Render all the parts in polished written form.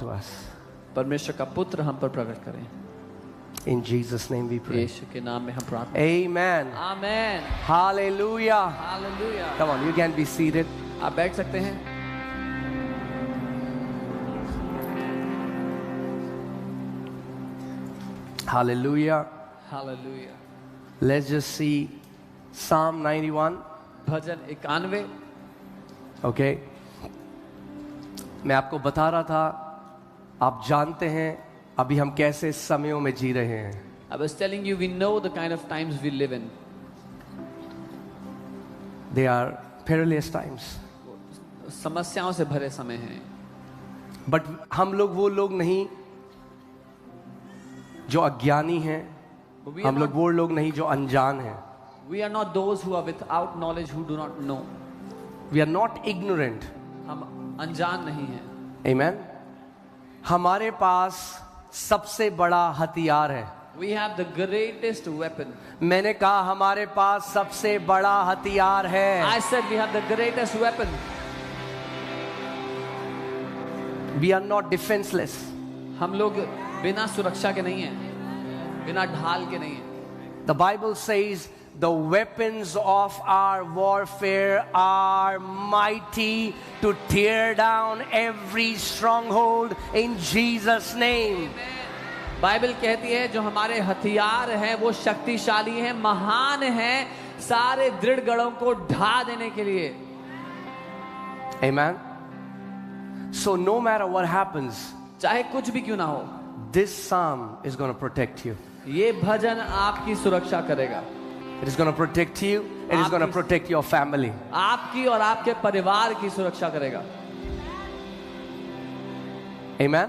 to us. परमेश्वर का पुत्र हम पर प्रकट करें। In Jesus' name we pray. यीशु के नाम में हम प्रार्थना। Amen. Amen. Hallelujah. Hallelujah. Come on, you can be seated. आप बैठ सकते हैं। Hallelujah. Hallelujah. Let's just see Psalm 91. Bhajan 91। Okay. मैं आपको बता रहा था, आप जानते हैं अभी हम कैसे समयों में जी रहे हैं. I was telling you, we know the kind of times we live in. They are perilous times. समस्याओं से भरे समय हैं। But हम लोग वो लोग नहीं जो अज्ञानी हैं, हम लोग वो लोग नहीं जो अनजान हैं. We are not those who are without knowledge, who do not know. We are not ignorant. हम अनजान नहीं हैं। Amen. हमारे पास सबसे बड़ा हथियार है. We have the greatest weapon. मैंने कहा हमारे पास सबसे बड़ा हथियार है. I said we have the greatest weapon. We are not defenseless. हम लोग बिना सुरक्षा के नहीं हैं, बिना ढाल के नहीं हैं। The Bible says the weapons of our warfare are mighty to tear down every stronghold in Jesus' name. Bible कहती है जो हमारे हथियार हैं वो शक्तिशाली हैं, महान हैं, सारे दृढ़ गढ़ों को ढा देने के लिए। Amen. So no matter what happens, चाहे कुछ भी क्यों ना हो, this psalm is going to protect you. ये भजन आपकी सुरक्षा करेगा। It is going to protect you. It is going to protect your family. आपकी और आपके परिवार की सुरक्षा करेगा। Amen.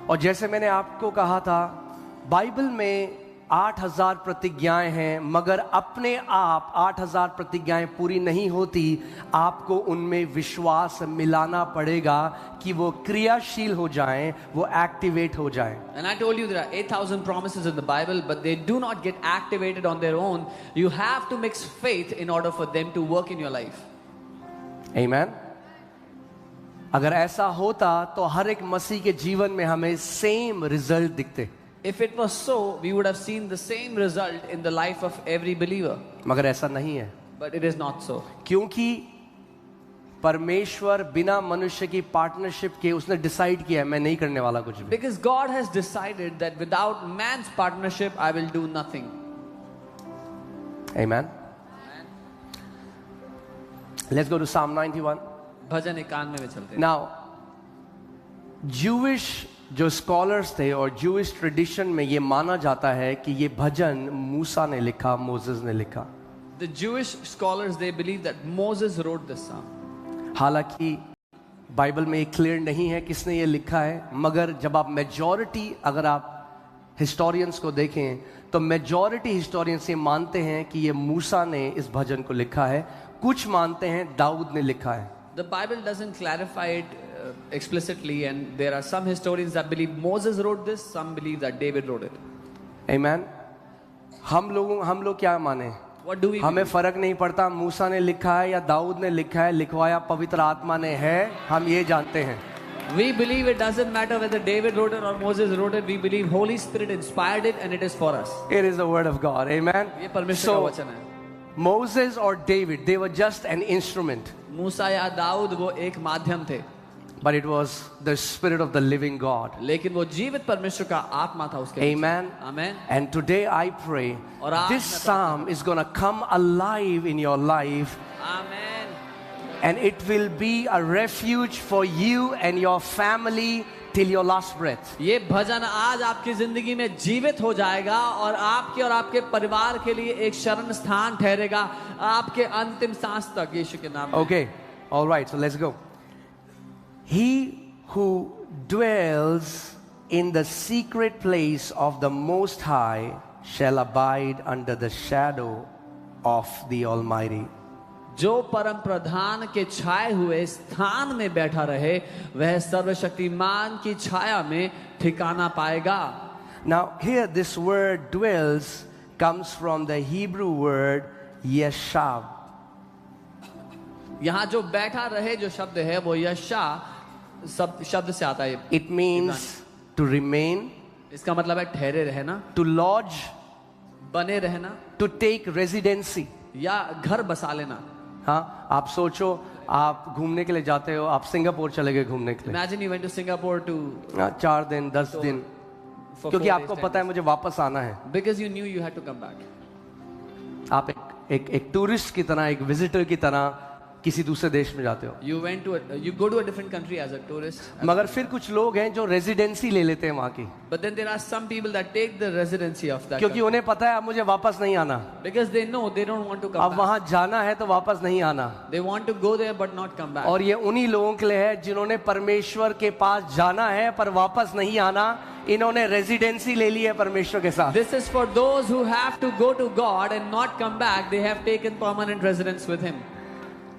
और जैसे मैंने आपको कहा था, बाइबल में 8000 प्रतिज्ञाएं हैं, मगर अपने आप 8000 प्रतिज्ञाएं पूरी नहीं होती. आपको उनमें विश्वास मिलाना पड़ेगा कि वो क्रियाशील हो जाएं, वो एक्टिवेट हो जाएं. And I told you there are 8,000 promises in the Bible, but they do not get activated on their own. You have to mix faith in order for them to work in your life. Amen. अगर ऐसा होता तो हर एक मसीह के जीवन में हमें same result दिखते. If it was so, we would have seen the same result in the life of every believer. मगर ऐसा नहीं है. But it is not so. क्योंकि परमेश्वर बिना मनुष्य की पार्टनरशिप के उसने डिसाइड किया है मैं नहीं करने वाला कुछ भी. Because God has decided that without man's partnership, I will do nothing. Amen. Let's go to Psalm 91. भजन 91 में चलते हैं। Now, Jewish जो स्कॉलर्स थे और Jewish ट्रेडिशन में ये माना जाता है कि ये भजन मूसा ने लिखा, मोसेस ने लिखा. The Jewish scholars, they believe that Moses wrote this psalm. हालांकि बाइबल में ये क्लियर नहीं है किसने ये लिखा है, मगर जब आप मेजॉरिटी अगर आप हिस्टोरियंस को देखें तो मेजॉरिटी हिस्टोरियंस ये मानते हैं कि ये मूसा ने इस भजन को लिखा है. कुछ मानते हैं दाऊद ने लिखा है. The Bible doesn't clarify it explicitly, and there are some historians that believe Moses wrote this, some believe that David wrote it. Amen. हम लोग क्या माने? What do we हमें believe? फर्क नहीं पड़ता मूसा ने लिखा है या दाऊद ने लिखा है, लिखवाया पवित्र आत्मा ने है, हम ये जानते हैं. We believe it doesn't matter whether David wrote it or Moses wrote it. We believe Holy Spirit inspired it and it is for us. It is the word of God. Amen. ये परमेश्वर का वचन है। Moses or David, they were just an instrument. मूसा या दाऊद वो एक माध्यम थे, But it was the spirit of the living God. लेकिन वो जीवित परमेश्वर का आत्मा था उसके बीच। Amen. Amen. And today I pray और आज this मैं psalm is going to come alive in your life, Amen. and it will be a refuge for you and your family till your last breath. ये भजन आज आपकी जिंदगी में जीवित हो जाएगा और आपके और आपके परिवार के लिए एक शरण स्थान ठहरेगा आपके अंतिम सांस तक, यीशु के नाम में। Okay, all right, so let's go. He who dwells in the secret place of the Most High shall abide under the shadow of the Almighty. जो परम प्रधान के छाए हुए स्थान में बैठा रहे वह सर्वशक्तिमान की छाया में ठिकाना पाएगा. Now here this word dwells comes from the Hebrew word yeshab. यहाँ जो बैठा रहे जो शब्द है वो यशा सब शब्द से आता है। It means to remain, इसका मतलब है ठहरे रहना, to lodge, बने रहना, to take residency. या घर बसा लेना। हाँ, आप सोचो, आप घूमने के लिए जाते हो, आप सिंगापुर चले गए घूमने के लिए, Imagine you went to Singapore to 4 दिन 10 दिन, for क्योंकि 4 आपको days, पता है मुझे वापस आना है। because you knew you had to come back. आप एक टूरिस्ट की तरह, एक विजिटर की तरह किसी दूसरे देश में जाते हो। You go to a different country as a tourist. मगर फिर कुछ लोग हैं जो रेजिडेंसी ले लेते हैं वहां की, But then there are some people that take the residency of that क्योंकि उन्हें पता है अब मुझे वापस नहीं आना, country, because they know they don't want to come अब back. वहां जाना है तो वापस नहीं आना। They want to go there but not come back. और ये उन्हीं लोगों के लिए है जिन्होंने परमेश्वर के पास जाना है पर वापस नहीं आना। इन्होंने रेजिडेंसी ले ली है परमेश्वर के साथ। This is for those who have to go to God and not come back. They have taken permanent residence with Him.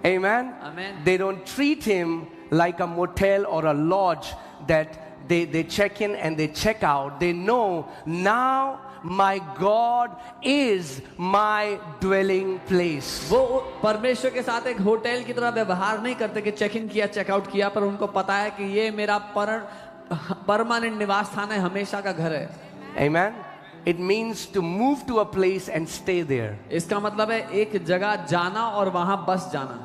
Amen. Amen. They don't treat him like a motel or a lodge that they check in and they check out. They know now my God is my dwelling place. वो परमेश्वर के साथ एक hotel की तरह व्यवहार नहीं करते कि चेक इन किया चेक आउट किया, पर उनको पता है कि ये मेरा परमानेंट निवास स्थान है, हमेशा का घर है। Amen. It means to move to a place and stay there. इसका मतलब है एक जगह जाना और वहां बस जाना।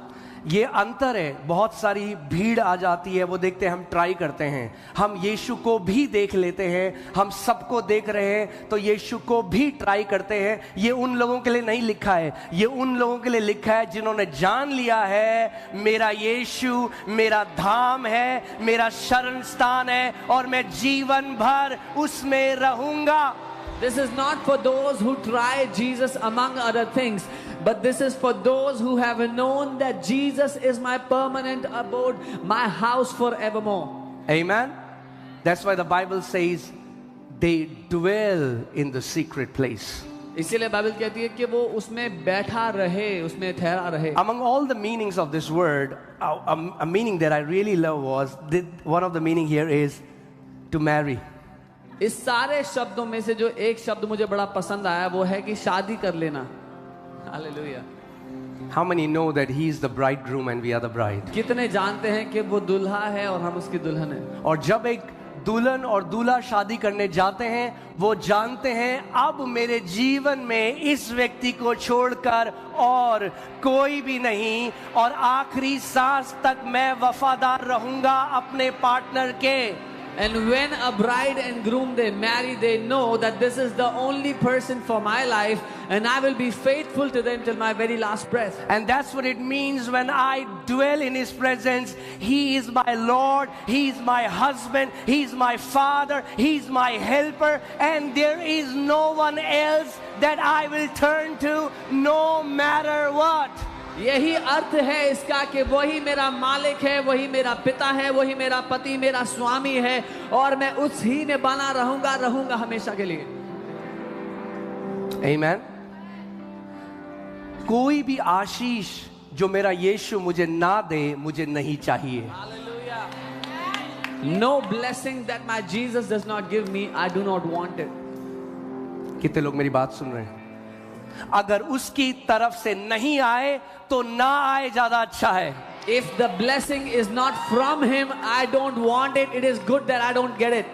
ये अंतर है। बहुत सारी भीड़ आ जाती है, वो देखते हैं, हम ट्राई करते हैं, हम यीशु को भी देख लेते हैं, हम सबको देख रहे हैं तो यीशु को भी ट्राई करते हैं। ये उन लोगों के लिए नहीं लिखा है, ये उन लोगों के लिए लिखा है जिन्होंने जान लिया है मेरा यीशु मेरा धाम है, मेरा शरण स्थान है और मैं जीवन भर उसमें रहूंगा। This is not for those who try Jesus among other things, but this is for those who have known that Jesus is my permanent abode, my house forevermore. Amen. That's why the Bible says they dwell in the secret place. इसीलिए Bible कहती है कि वो उसमें बैठा रहे, उसमें ठहरा रहे। Among all the meanings of this word, a meaning that I really love was one of the meaning here is to marry. इस सारे शब्दों में से जो एक शब्द मुझे बड़ा पसंद आया वो है कि शादी कर लेना। Hallelujah. How many know that he is the bridegroom and we are the bride? कितने जानते हैं कि वो दुल्हा है और हम उसकी दुल्हन है। और जब एक दुल्हन और दूल्हा शादी करने जाते हैं, वो जानते हैं अब मेरे जीवन में इस व्यक्ति को छोड़कर और कोई भी नहीं, और आखिरी सांस तक मैं वफादार रहूंगा अपने पार्टनर के। And when a bride and groom they marry, they know that this is the only person for my life and I will be faithful to them till my very last breath. And that's what it means when I dwell in his presence. He is my Lord, he is my husband, he is my father, he is my helper, and there is no one else that I will turn to no matter what. यही अर्थ है इसका कि वही मेरा मालिक है, वही मेरा पिता है, वही मेरा पति, मेरा स्वामी है, और मैं उस ही में बना रहूंगा हमेशा के लिए। Amen. कोई भी आशीष जो मेरा यीशु मुझे ना दे, मुझे नहीं चाहिए। No blessing that my Jesus does not give me, I do not want it. कितने लोग मेरी बात सुन रहे हैं? अगर उसकी तरफ से नहीं आए तो ना आए, ज्यादा अच्छा है। If the blessing is not from him, I don't want it. It is good that I don't get it.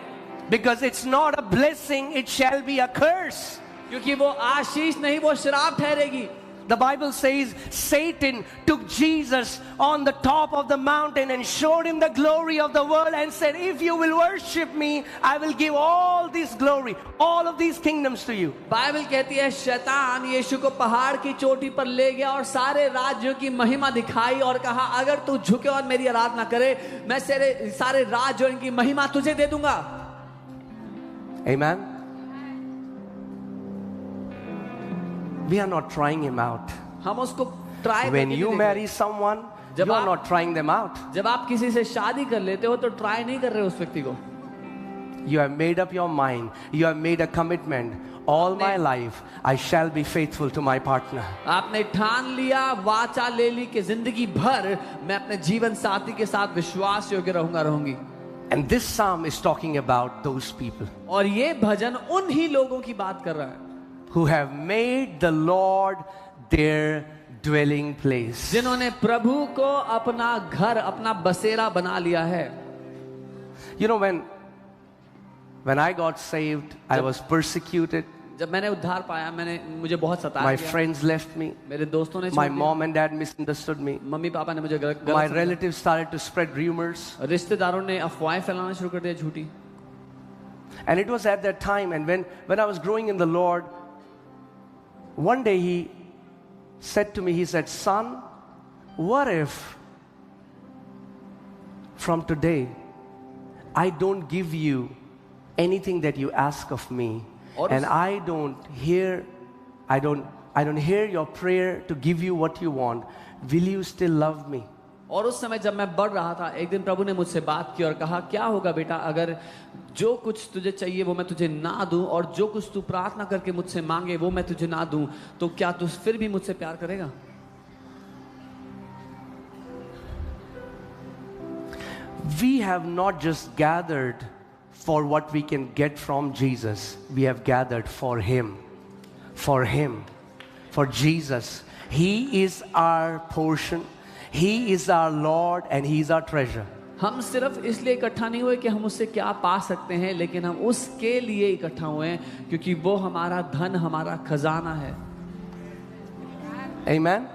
Because it's not a blessing, it shall be a curse. क्योंकि वो आशीष नहीं, वो श्राप ठहरेगी। The Bible says Satan took Jesus on the top of the mountain and showed him the glory of the world and said, if you will worship me, I will give all this glory, all of these kingdoms to you. Bible कहती है शैतान यीशु को पहाड़ की चोटी पर ले गया और सारे राज्यों की महिमा दिखाई और कहा अगर तू झुके और मेरी आराधना करे, मैं सारे राज्य और इनकी महिमा तुझे दे दूंगा। Amen. We are not trying him out. हम उसको try When you marry someone, you are not trying them out. जब आप किसी से शादी कर लेते हो तो ट्राई नहीं कर रहे उस व्यक्ति को। You have made up your mind. You have made a commitment. All my life, I shall be faithful to my partner. आपने ठान लिया, वाचा ले ली कि जिंदगी भर मैं अपने जीवन साथी के साथ विश्वास योग्य रहूंगी। And this psalm is talking about those people. और ये भजन उन ही लोगों की बात कर रहा है who have made the Lord their dwelling place. जिन्होंने प्रभु को अपना घर, अपना बसेरा बना लिया है। You know, when I got saved, I was persecuted. जब मैंने उद्धार पाया मुझे बहुत सताया My गया। friends left me. मेरे दोस्तों ने My छोड़ दिया। mom and dad misunderstood me. Mummy papa ने मुझे गलत My समझा। relatives started to spread rumors. रिश्तेदारों ने अफवाहें फैलाना शुरू कर दिया झूठी। And it was at that time, and when I was growing in the Lord, one day he said to me, he said, "Son, what if from today I don't give you anything that you ask of me, and I don't hear your prayer to give you what you want? Will you still love me?" और उस समय जब मैं बढ़ रहा था, एक दिन प्रभु ने मुझसे बात की और कहा, क्या होगा बेटा अगर जो कुछ तुझे चाहिए वो मैं तुझे ना दूं, और जो कुछ तू प्रार्थना करके मुझसे मांगे वो मैं तुझे ना दूं, तो क्या तू फिर भी मुझसे प्यार करेगा? We have not just gathered for what we can get from Jesus. We have gathered for Him. For Him. For Jesus. He is our portion. He is our Lord and He is our treasure. हम सिर्फ इसलिए इकट्ठा नहीं हुए कि हम उससे क्या पा सकते हैं, लेकिन हम उसके लिए इकट्ठा हुए हैं क्योंकि वो हमारा धन, हमारा खजाना है। Amen.